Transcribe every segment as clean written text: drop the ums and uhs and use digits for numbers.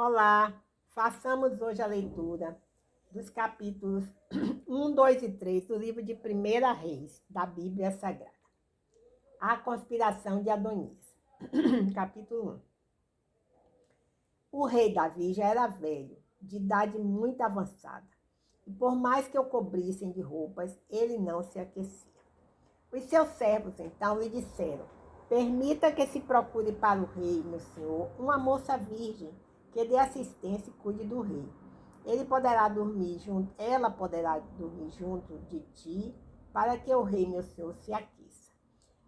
Olá, façamos hoje a leitura dos capítulos 1, 2 e 3 do livro de 1 Reis, da Bíblia Sagrada. A conspiração de Adonias. Capítulo 1. O rei Davi já era velho, de idade muito avançada, e por mais que o cobrissem de roupas, ele não se aquecia. Os seus servos, então, lhe disseram: permita que se procure para o rei, meu senhor, uma moça virgem, que dê assistência e cuide do rei. Ela poderá dormir junto de ti, para que o rei, meu senhor, se aqueça.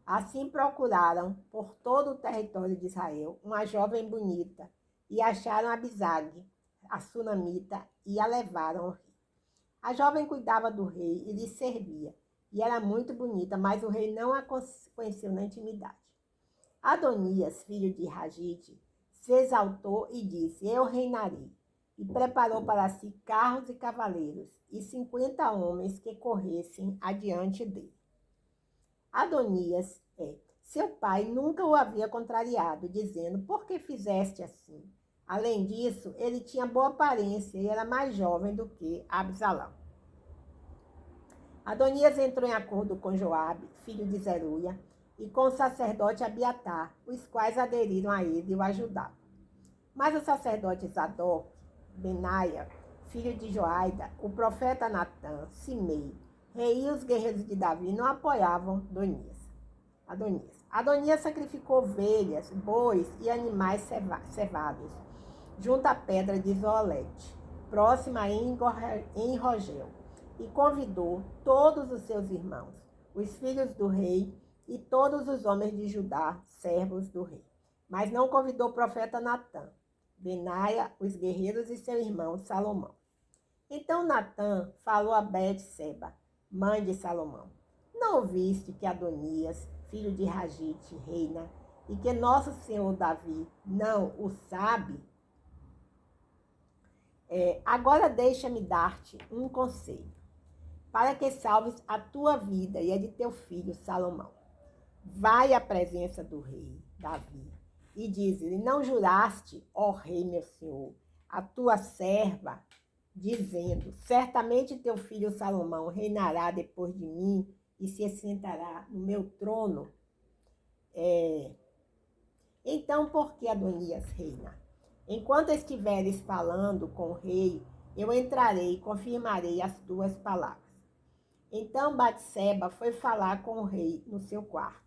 Assim procuraram por todo o território de Israel uma jovem bonita, e acharam Abisag, a sunamita, e a levaram ao rei. A jovem cuidava do rei e lhe servia, e era muito bonita, mas o rei não a conheceu na intimidade. Adonias, filho de Hagite, se exaltou e disse: eu reinarei. E preparou para si carros e cavaleiros, e 50 homens que corressem adiante dele. Adonias, seu pai nunca o havia contrariado, dizendo: por que fizeste assim? Além disso, ele tinha boa aparência e era mais jovem do que Absalão. Adonias entrou em acordo com Joabe, filho de Zeruia, e com o sacerdote Abiatar, os quais aderiram a ele e o ajudavam. Mas o sacerdote Zadok, Benaia, filho de Joaida, o profeta Natã, Simei, rei e os guerreiros de Davi não apoiavam Adonias. Adonias sacrificou ovelhas, bois e animais cevados, junto à pedra de Zoolete, próxima em Rogel, e convidou todos os seus irmãos, os filhos do rei e todos os homens de Judá, servos do rei. Mas não convidou o profeta Natã, Benaia, os guerreiros e seu irmão Salomão. Então Natã falou a Betseba, mãe de Salomão: não ouviste que Adonias, filho de Hagite, reina, e que nosso senhor Davi não o sabe? Agora deixa-me dar-te um conselho, para que salves a tua vida e a de teu filho Salomão. Vai à presença do rei Davi e diz-lhe: não juraste, ó rei meu senhor, a tua serva, dizendo: certamente teu filho Salomão reinará depois de mim e se assentará no meu trono? Então, por que Adonias reina? Enquanto estiveres falando com o rei, eu entrarei e confirmarei as tuas palavras. Então Batseba foi falar com o rei no seu quarto.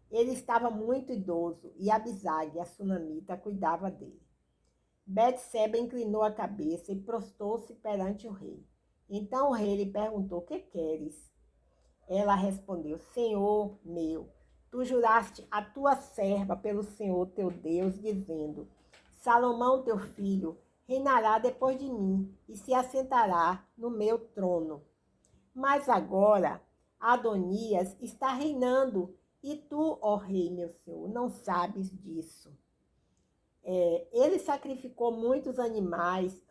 Ele estava muito idoso e Abisag, a sunamita, cuidava dele. Batseba inclinou a cabeça e prostou-se perante o rei. Então o rei lhe perguntou: o que queres? Ela respondeu: Senhor meu, tu juraste a tua serva pelo Senhor teu Deus, dizendo: Salomão teu filho reinará depois de mim e se assentará no meu trono. Mas agora Adonias está reinando e tu, ó rei meu senhor, não sabes disso. Ele sacrificou muitos animais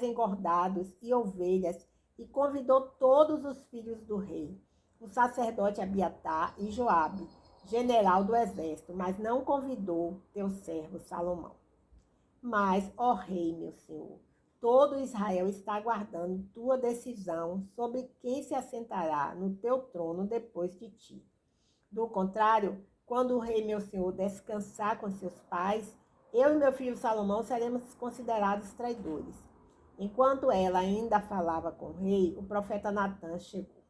engordados e ovelhas, e convidou todos os filhos do rei, o sacerdote Abiatar e Joabe, general do exército, mas não convidou teu servo Salomão. Mas, ó rei, meu senhor, todo Israel está aguardando tua decisão sobre quem se assentará no teu trono depois de ti. Do contrário, quando o rei, meu senhor, descansar com seus pais, eu e meu filho Salomão seremos considerados traidores. Enquanto ela ainda falava com o rei, o profeta Natã chegou.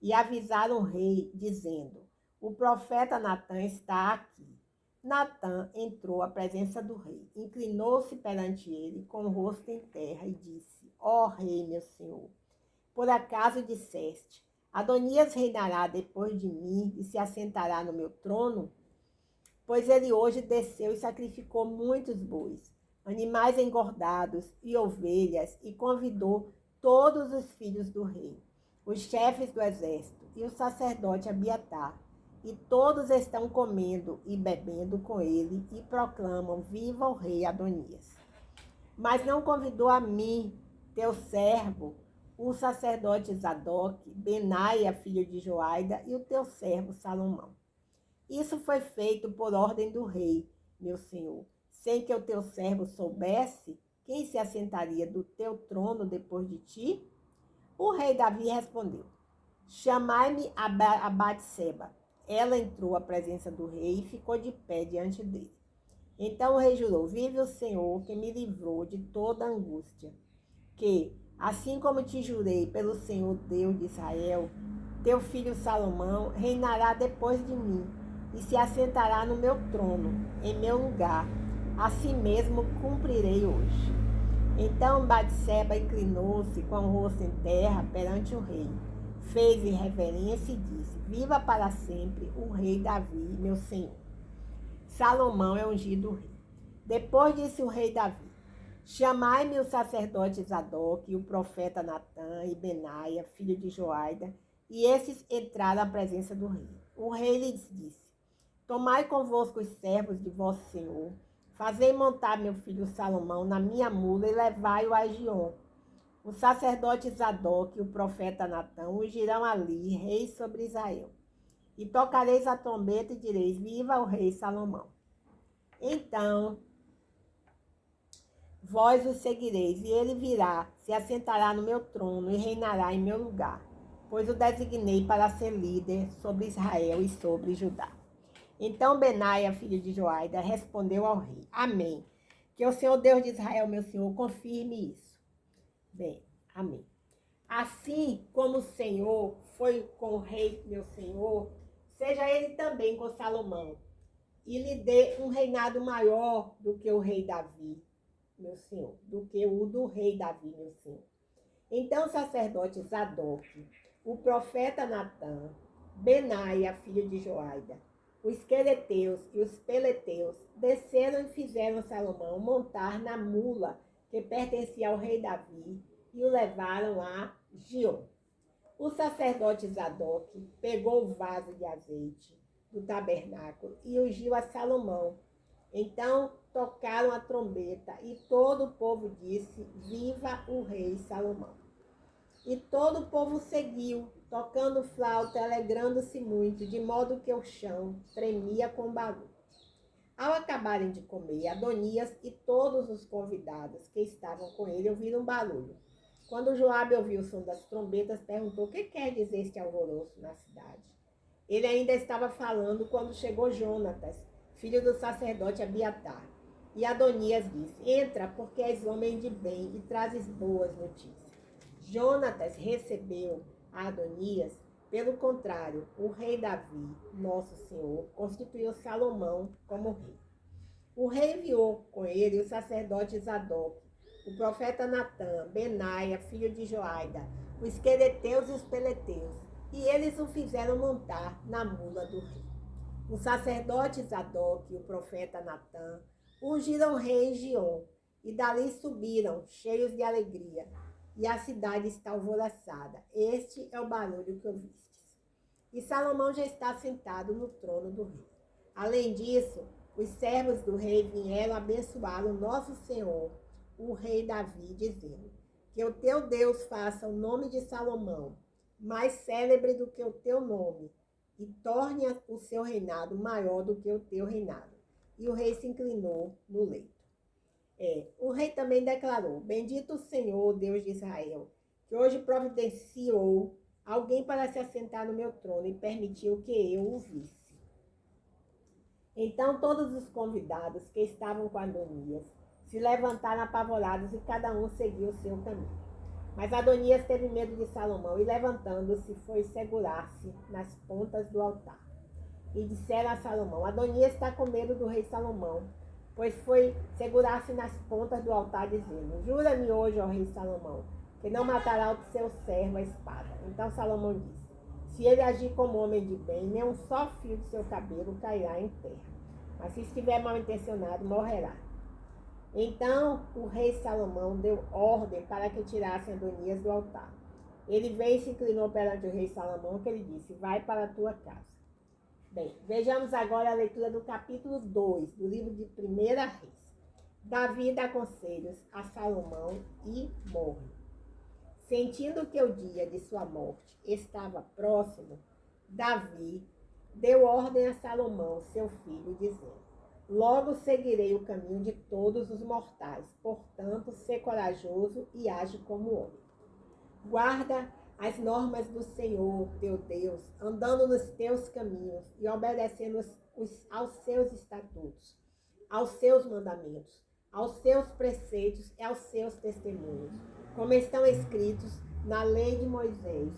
E avisaram o rei, dizendo: o profeta Natã está aqui. Natã entrou à presença do rei, inclinou-se perante ele com o rosto em terra e disse: ó rei, meu senhor, por acaso disseste: Adonias reinará depois de mim e se assentará no meu trono? Pois ele hoje desceu e sacrificou muitos bois, animais engordados e ovelhas, e convidou todos os filhos do rei, os chefes do exército e o sacerdote Abiatar, e todos estão comendo e bebendo com ele e proclamam: viva o rei Adonias. Mas não convidou a mim, teu servo, o sacerdote Zadok, Benaia, filho de Joaida, e o teu servo Salomão. Isso foi feito por ordem do rei, meu senhor, sem que o teu servo soubesse? quem se assentaria do teu trono depois de ti? O rei Davi respondeu: chamai-me a Batseba. Ela entrou à presença do rei e ficou de pé diante dele. Então o rei jurou: vive o Senhor, que me livrou de toda angústia, que, assim como te jurei pelo Senhor Deus de Israel, teu filho Salomão reinará depois de mim e se assentará no meu trono, em meu lugar. Assim mesmo cumprirei hoje. Então Batseba inclinou-se com o rosto em terra perante o rei, fez reverência e disse: viva para sempre o rei Davi, meu senhor. Salomão é ungido rei. Depois disse o rei Davi: chamai-me o sacerdote Zadok e o profeta Natã e Benaia, filho de Joaida, e esses entraram à presença do rei. O rei lhes disse: tomai convosco os servos de vosso senhor, fazei montar meu filho Salomão na minha mula e levai-o a Giom. O sacerdote Zadok e o profeta Natã ungirão ali, rei sobre Israel. E tocareis a trombeta e direis: viva o rei Salomão. Então vós o seguireis, e ele virá, se assentará no meu trono e reinará em meu lugar, pois o designei para ser líder sobre Israel e sobre Judá. Então Benaia, filho de Joaida, respondeu ao rei: amém. Que o Senhor Deus de Israel, meu Senhor, confirme isso. Bem, amém. Assim como o Senhor foi com o rei, meu Senhor, seja ele também com Salomão, e lhe dê um reinado maior do que o rei Davi, meu Senhor, do que o do rei Davi, meu Senhor. Então o sacerdote Zadok, o profeta Natã, Benaia, filho de Joaida, os quereteus e os peleteus desceram e fizeram Salomão montar na mula que pertencia ao rei Davi e o levaram a Giom. O sacerdote Zadok pegou o vaso de azeite do tabernáculo e ungiu a Salomão. Então tocaram a trombeta e todo o povo disse: viva o rei Salomão. E todo o povo seguiu, tocando flauta, alegrando-se muito, de modo que o chão tremia com barulho. Ao acabarem de comer, Adonias e todos os convidados que estavam com ele ouviram barulho. Quando Joabe ouviu o som das trombetas, perguntou: o que quer dizer este alvoroço na cidade? Ele ainda estava falando quando chegou Jonatas, filho do sacerdote Abiatar. E Adonias disse: entra, porque és homem de bem e trazes boas notícias. Jonatas recebeu a Adonias. Pelo contrário, o rei Davi, nosso senhor, constituiu Salomão como rei. O rei enviou com ele o sacerdote Zadok, o profeta Natã, Benaia, filho de Joaida, os quereteus e os peleteus, e eles o fizeram montar na mula do rei. O sacerdote Zadok e o profeta Natã ungiram o rei em Giom, e dali subiram, cheios de alegria, e a cidade está alvoroçada. Este é o barulho que ouvistes. E Salomão já está sentado no trono do rei. Além disso, os servos do rei vieram abençoar o nosso Senhor, o rei Davi, dizendo: que o teu Deus faça o nome de Salomão mais célebre do que o teu nome, e torne o seu reinado maior do que o teu reinado. E o rei se inclinou no leito. O rei também declarou: bendito o Senhor, Deus de Israel, que hoje providenciou alguém para se assentar no meu trono e permitiu que eu o visse. Então todos os convidados que estavam com Adonias se levantaram apavorados e cada um seguiu o seu caminho. Mas Adonias teve medo de Salomão e, levantando-se, foi segurar-se nas pontas do altar. E disseram a Salomão: Adonias está com medo do rei Salomão, pois foi segurar-se nas pontas do altar, dizendo: jura-me hoje, ó rei Salomão, que não matará o seu servo a espada. Então Salomão disse: se ele agir como homem de bem, nem um só fio de seu cabelo cairá em terra. Mas se estiver mal intencionado, morrerá. Então o rei Salomão deu ordem para que tirassem Adonias do altar. Ele veio e se inclinou perante o rei Salomão, que ele disse: vai para a tua casa. Bem, vejamos agora a leitura do capítulo 2 do livro de 1 Reis. Davi dá conselhos a Salomão e morre. Sentindo que o dia de sua morte estava próximo, Davi deu ordem a Salomão, seu filho, dizendo: Logo seguirei o caminho de todos os mortais. Portanto, sê corajoso e age como homem. Guarda as normas do Senhor, teu Deus, andando nos teus caminhos e obedecendo aos seus estatutos, aos seus mandamentos, aos seus preceitos e aos seus testemunhos, como estão escritos na lei de Moisés,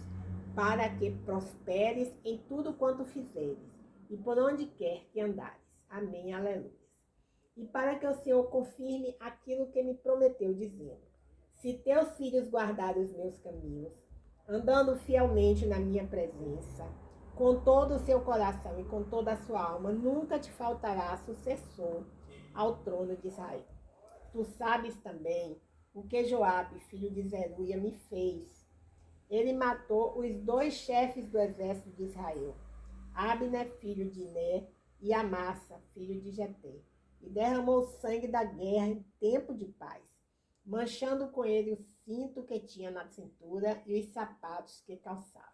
para que prosperes em tudo quanto fizeres e por onde quer que andares. Amém, aleluia. E para que o Senhor confirme aquilo que me prometeu, dizendo: se teus filhos guardarem os meus caminhos, andando fielmente na minha presença, com todo o seu coração e com toda a sua alma, nunca te faltará sucessor ao trono de Israel. Tu sabes também o que Joabe, filho de Zeruia, me fez. Ele matou os 2 chefes do exército de Israel, Abner, filho de Ner, e Amassa, filho de Jeté, e derramou o sangue da guerra em tempo de paz, manchando com ele o cinto que tinha na cintura e os sapatos que calçava.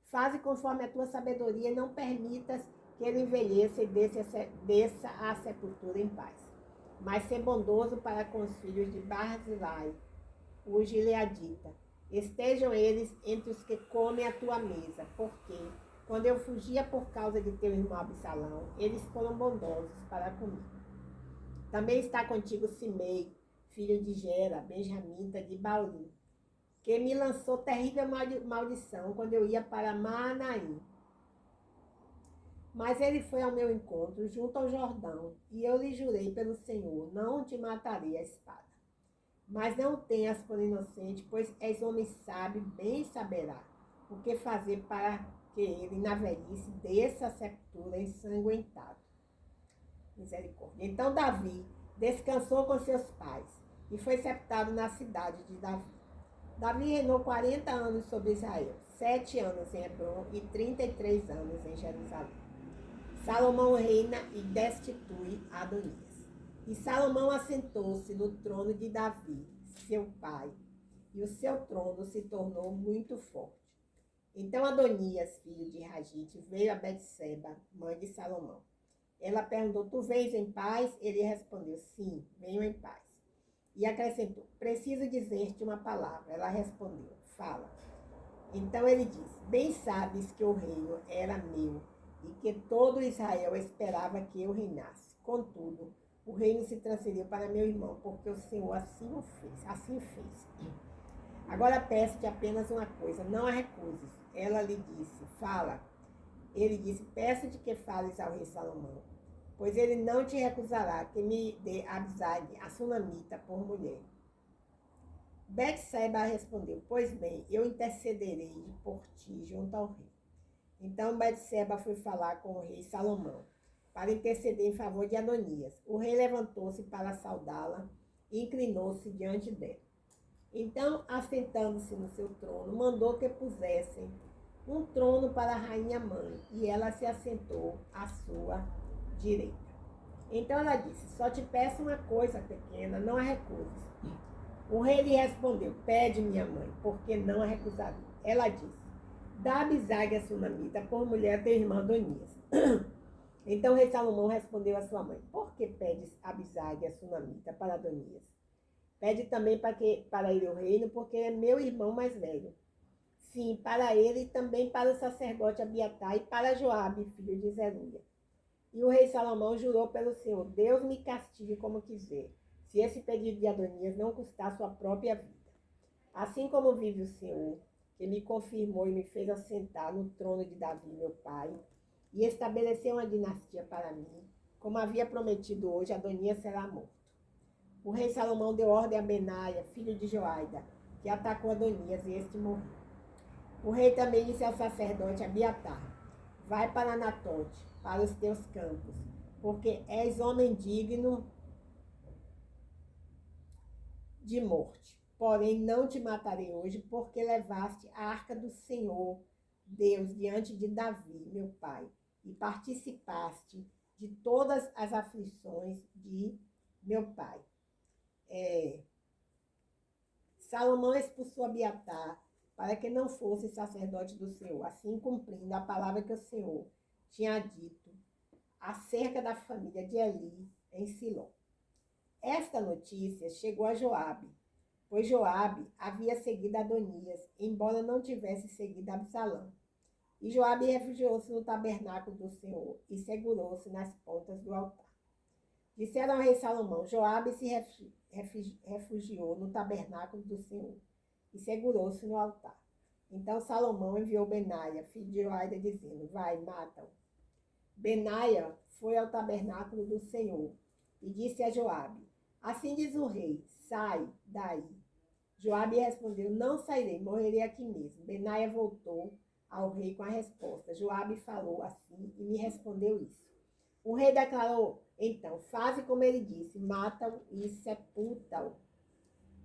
Faze conforme a tua sabedoria e não permitas que ele envelheça e desça à sepultura em paz. Mas sê bondoso para com os filhos de Barzilai, o gileadita. Estejam eles entre os que comem a tua mesa, porque, quando eu fugia por causa de teu irmão Absalão, eles foram bondosos para comigo. Também está contigo Simei, filho de Gera, benjamita de Bauri, que me lançou terrível maldição quando eu ia para Maanaim. Mas ele foi ao meu encontro junto ao Jordão, e eu lhe jurei pelo Senhor: não te matarei a espada. Mas não tenhas por inocente, pois és homem sábio, bem saberá o que fazer para que ele, na velhice, desça a sepultura ensanguentado. Misericórdia. Então Davi descansou com seus pais e foi sepultado na cidade de Davi. Davi reinou 40 anos sobre Israel, 7 anos em Hebrom e 33 anos em Jerusalém. Salomão reina e destitui Adonias. E Salomão assentou-se no trono de Davi, seu pai, e o seu trono se tornou muito forte. Então Adonias, filho de Ragite, veio a Betseba, mãe de Salomão. Ela perguntou: tu vens em paz? Ele respondeu: sim, venho em paz. E acrescentou: preciso dizer-te uma palavra. Ela respondeu: fala. Então ele disse: bem sabes que o reino era meu e que todo Israel esperava que eu reinasse. Contudo, o reino se transferiu para meu irmão, porque o Senhor assim o fez. Assim fez. Agora peço-te apenas uma coisa: não a recuses. Ela lhe disse: fala. Ele disse: peço-te que fales ao rei Salomão, pois ele não te recusará que me dê Abisag, a sunamita, por mulher. Betseba respondeu: pois bem, eu intercederei por ti junto ao rei. Então Betseba foi falar com o rei Salomão, para interceder em favor de Adonias. O rei levantou-se para saudá-la e inclinou-se diante dela. Então, assentando-se no seu trono, mandou que pusessem um trono para a rainha mãe, e ela se assentou à sua direita. Então ela disse: só te peço uma coisa pequena, não a recuses. O rei lhe respondeu: pede, minha mãe, porque não a recusarei. Ela disse: dá Abisag a sunamita por mulher teu irmão Adonias. Então o rei Salomão respondeu à sua mãe: por que pedes Abisag a sunamita para Adonias? Pede também para ele o reino, porque é meu irmão mais velho. Sim, para ele e também para o sacerdote Abiatar e para Joabe, filho de Zeruia. E o rei Salomão jurou pelo Senhor: Deus me castigue como quiser, se esse pedido de Adonias não custar sua própria vida. Assim como vive o Senhor, que me confirmou e me fez assentar no trono de Davi, meu pai, e estabeleceu uma dinastia para mim, como havia prometido hoje, Adonias será morto. O rei Salomão deu ordem a Benaia, filho de Joaida, que atacou Adonias, e este morreu. O rei também disse ao sacerdote Abiatar: vai para Anatote, para os teus campos, porque és homem digno de morte. Porém, não te matarei hoje, porque levaste a arca do Senhor, Deus, diante de Davi, meu pai, e participaste de todas as aflições de meu pai. Salomão expulsou Abiatar para que não fosse sacerdote do Senhor, assim cumprindo a palavra que o Senhor tinha dito acerca da família de Eli em Siló. Esta notícia chegou a Joabe, pois Joabe havia seguido Adonias, embora não tivesse seguido Absalão. E Joabe refugiou-se no tabernáculo do Senhor e segurou-se nas pontas do altar. Disseram ao rei Salomão: Joabe se refugiou no tabernáculo do Senhor e segurou-se no altar. Então Salomão enviou Benaia, filho de Joiada, dizendo: vai, mata-o. Benaia foi ao tabernáculo do Senhor e disse a Joabe: assim diz o rei, sai daí. Joabe respondeu: não sairei, morrerei aqui mesmo. Benaia voltou ao rei com a resposta: Joabe falou assim e me respondeu isso. O rei declarou: então, faze como ele disse, mata-o e sepulta-o,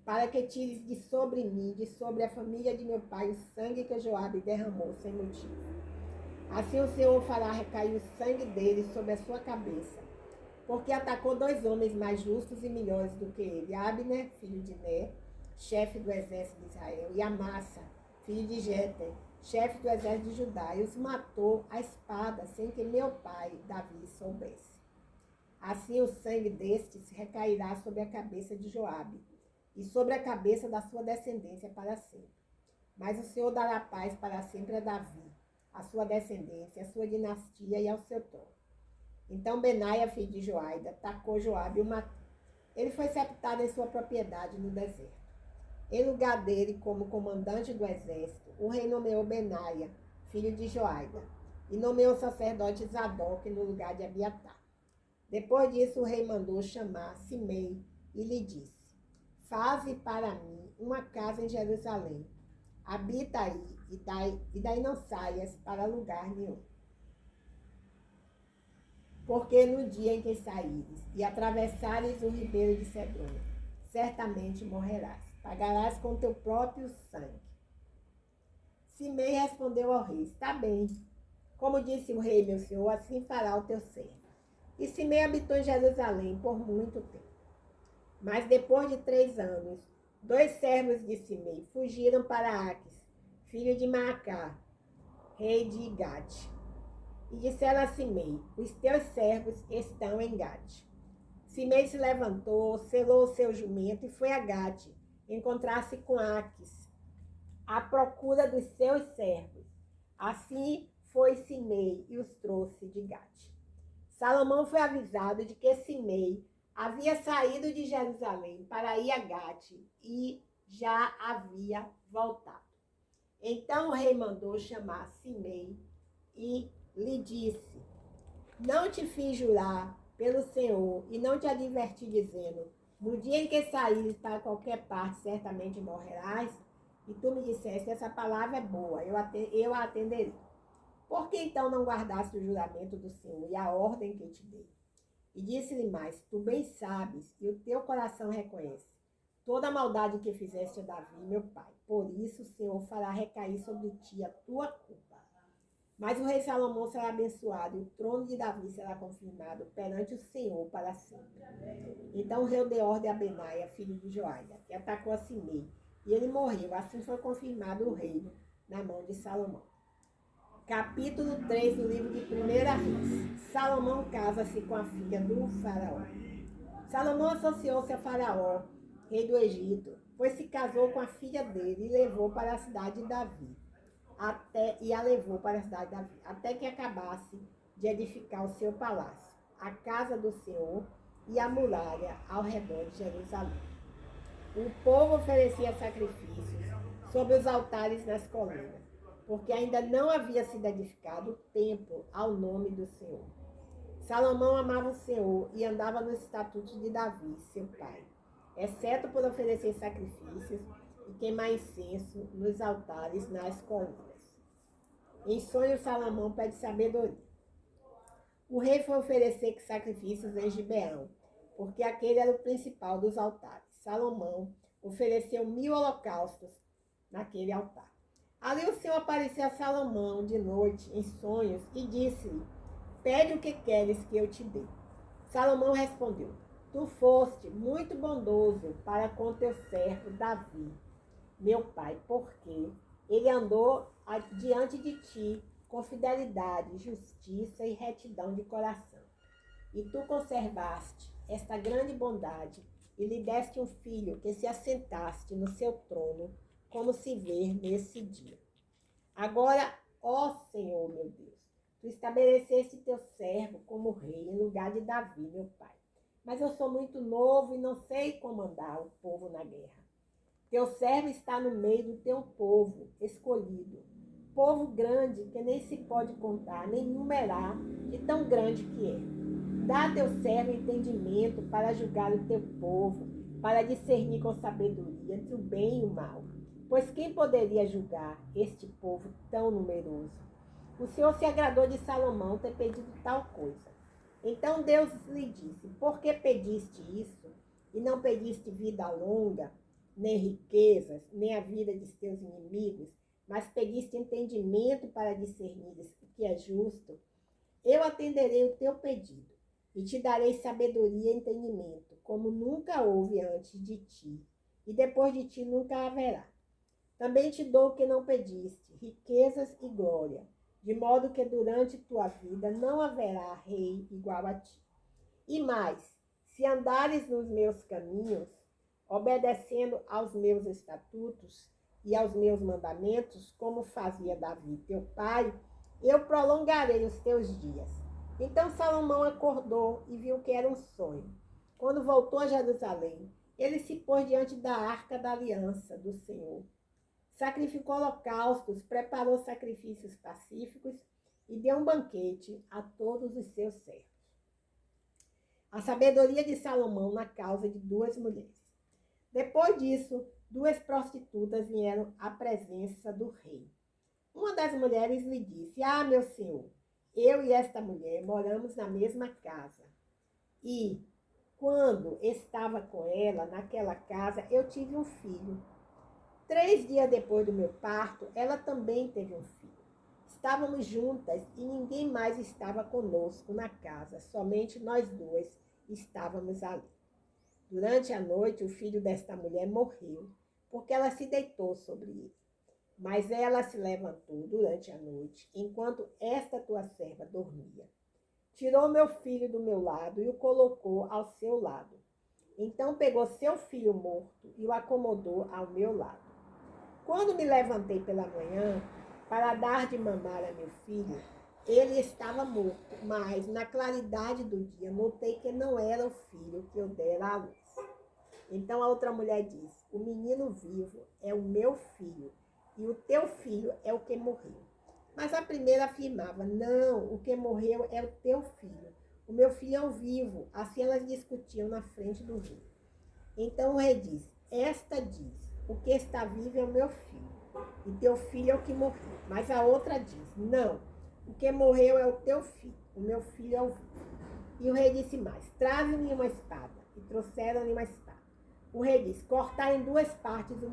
para que tires de sobre mim, de sobre a família de meu pai, o sangue que Joabe derramou sem motivo. Assim o Senhor fará recair o sangue dele sobre a sua cabeça, porque atacou 2 homens mais justos e melhores do que ele, Abner, filho de Ner, chefe do exército de Israel, e Amassa, filho de Jeter, chefe do exército de Judá, e os matou à espada, sem que meu pai, Davi, soubesse. Assim o sangue destes recairá sobre a cabeça de Joabe, e sobre a cabeça da sua descendência para sempre. Mas o Senhor dará paz para sempre a Davi, a sua descendência, a sua dinastia e ao seu trono. Então Benaia, filho de Joiada, atacou Joabe e o matou. Ele foi sepultado em sua propriedade no deserto. Em lugar dele, como comandante do exército, o rei nomeou Benaia, filho de Joiada, e nomeou o sacerdote Zadok no lugar de Abiatar. Depois disso, o rei mandou chamar Simei e lhe disse: faze para mim uma casa em Jerusalém. Habita aí e daí não saias para lugar nenhum. Porque no dia em que saíres e atravessares o ribeiro de Cedron, certamente morrerás. Pagarás com teu próprio sangue. Simei respondeu ao rei: está bem. Como disse o rei, meu senhor, assim fará o teu servo. E Simei habitou em Jerusalém por muito tempo. Mas depois de 3 anos, 2 servos de Simei fugiram para Aques, filho de Maacá, rei de Gate. E disseram a Simei: os teus servos estão em Gate. Simei se levantou, selou o seu jumento e foi a Gate, encontrar-se com Aques, à procura dos seus servos. Assim foi Simei e os trouxe de Gate. Salomão foi avisado de que Simei havia saído de Jerusalém para ir a Gate e já havia voltado. Então o rei mandou chamar Simei e lhe disse: não te fiz jurar pelo Senhor e não te adverti dizendo: no dia em que saíres para qualquer parte, certamente morrerás? E tu me disseste: essa palavra é boa, eu a atenderei. Por que então não guardaste o juramento do Senhor e a ordem que te dei? E disse-lhe mais: tu bem sabes, e o teu coração reconhece toda a maldade que fizeste a Davi, meu pai. Por isso o Senhor fará recair sobre ti a tua culpa. Mas o rei Salomão será abençoado, e o trono de Davi será confirmado perante o Senhor para sempre. Então o rei deu ordem a Benaia, filho de Joiada, que atacou a Simei, e ele morreu. Assim foi confirmado o reino na mão de Salomão. Capítulo 3 do livro de 1 Reis. Salomão casa-se com a filha do faraó. Salomão associou-se a Faraó, rei do Egito, pois se casou com a filha dele e levou para a cidade de Davi. Até que acabasse de edificar o seu palácio, a casa do Senhor e a muralha ao redor de Jerusalém. O povo oferecia sacrifícios sobre os altares nas colinas, porque ainda não havia sido edificado o templo ao nome do Senhor. Salomão amava o Senhor e andava nos estatutos de Davi, seu pai, exceto por oferecer sacrifícios e queimar incenso nos altares nas colinas. Em sonho, Salomão pede sabedoria. O rei foi oferecer sacrifícios em Gibeão, porque aquele era o principal dos altares. Salomão ofereceu 1000 holocaustos naquele altar. Ali o Senhor apareceu a Salomão de noite, em sonhos, e disse-lhe: pede o que queres que eu te dê. Salomão respondeu: tu foste muito bondoso para com teu servo Davi, meu pai, porque ele andou diante de ti com fidelidade, justiça e retidão de coração. E tu conservaste esta grande bondade e lhe deste um filho que se assentaste no seu trono, como se vê nesse dia. Agora, ó Senhor, meu Deus, tu estabeleceste teu servo como rei em lugar de Davi, meu pai. Mas eu sou muito novo e não sei comandar o povo na guerra. Teu servo está no meio do teu povo escolhido, povo grande que nem se pode contar, nem numerar, de tão grande que é. Dá a teu servo entendimento para julgar o teu povo, para discernir com sabedoria entre o bem e o mal. Pois quem poderia julgar este povo tão numeroso? O Senhor se agradou de Salomão ter pedido tal coisa. Então Deus lhe disse: por que pediste isso e não pediste vida longa, nem riquezas, nem a vida de teus inimigos, mas pediste entendimento para discernires o que é justo? Eu atenderei o teu pedido e te darei sabedoria e entendimento, como nunca houve antes de ti, e depois de ti nunca haverá. Também te dou o que não pediste, riquezas e glória, de modo que durante tua vida não haverá rei igual a ti. E mais, se andares nos meus caminhos, obedecendo aos meus estatutos e aos meus mandamentos, como fazia Davi, teu pai, eu prolongarei os teus dias. Então Salomão acordou e viu que era um sonho. Quando voltou a Jerusalém, ele se pôs diante da arca da aliança do Senhor. Sacrificou holocaustos, preparou sacrifícios pacíficos e deu um banquete a todos os seus servos. A sabedoria de Salomão na causa de duas mulheres. Depois disso, duas prostitutas vieram à presença do rei. Uma das mulheres lhe disse: ah, meu senhor, eu e esta mulher moramos na mesma casa. E, quando estava com ela naquela casa, eu tive um filho. 3 dias depois do meu parto, ela também teve um filho. Estávamos juntas e ninguém mais estava conosco na casa, somente nós duas estávamos ali. Durante a noite, o filho desta mulher morreu, porque ela se deitou sobre ele. Mas ela se levantou durante a noite, enquanto esta tua serva dormia. Tirou meu filho do meu lado e o colocou ao seu lado. Então pegou seu filho morto e o acomodou ao meu lado. Quando me levantei pela manhã para dar de mamar a meu filho, ele estava morto, mas na claridade do dia notei que não era o filho que eu dera à luz. Então a outra mulher disse: o menino vivo é o meu filho e o teu filho é o que morreu. Mas a primeira afirmava: não, o que morreu é o teu filho. O meu filho é o vivo. Assim elas discutiam na frente do rei. Então o rei disse: esta diz: o que está vivo é o meu filho, e teu filho é o que morreu. Mas a outra diz: não, o que morreu é o teu filho, o meu filho é o vivo. E o rei disse mais: traze-me uma espada. E trouxeram-lhe uma espada. O rei disse: cortai em 2 partes o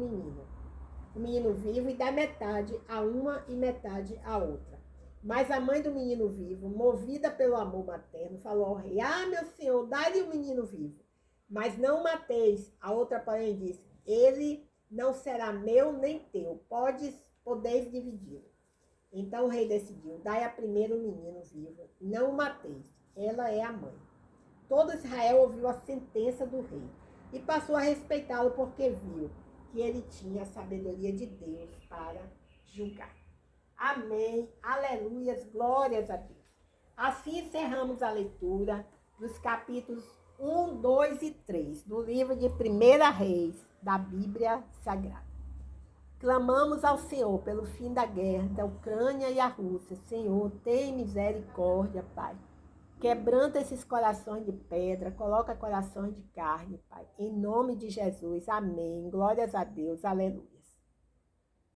menino vivo, e dá metade a uma e metade a outra. Mas a mãe do menino vivo, movida pelo amor materno, falou ao rei: ah, meu senhor, dá-lhe o menino vivo, mas não o mateis. A outra, porém, disse: ele não será meu nem teu, podeis dividi-lo. Então o rei decidiu: dai a primeiro o menino vivo, não o mateis, ela é a mãe. Todo Israel ouviu a sentença do rei e passou a respeitá-lo, porque viu que ele tinha a sabedoria de Deus para julgar. Amém, aleluias, glórias a Deus. Assim encerramos a leitura dos capítulos 1, 2 e 3 do livro de 1 Reis da Bíblia Sagrada. Clamamos ao Senhor pelo fim da guerra da Ucrânia e a Rússia. Senhor, tem misericórdia, Pai. Quebranta esses corações de pedra, coloca corações de carne, Pai. Em nome de Jesus, amém. Glórias a Deus, aleluia.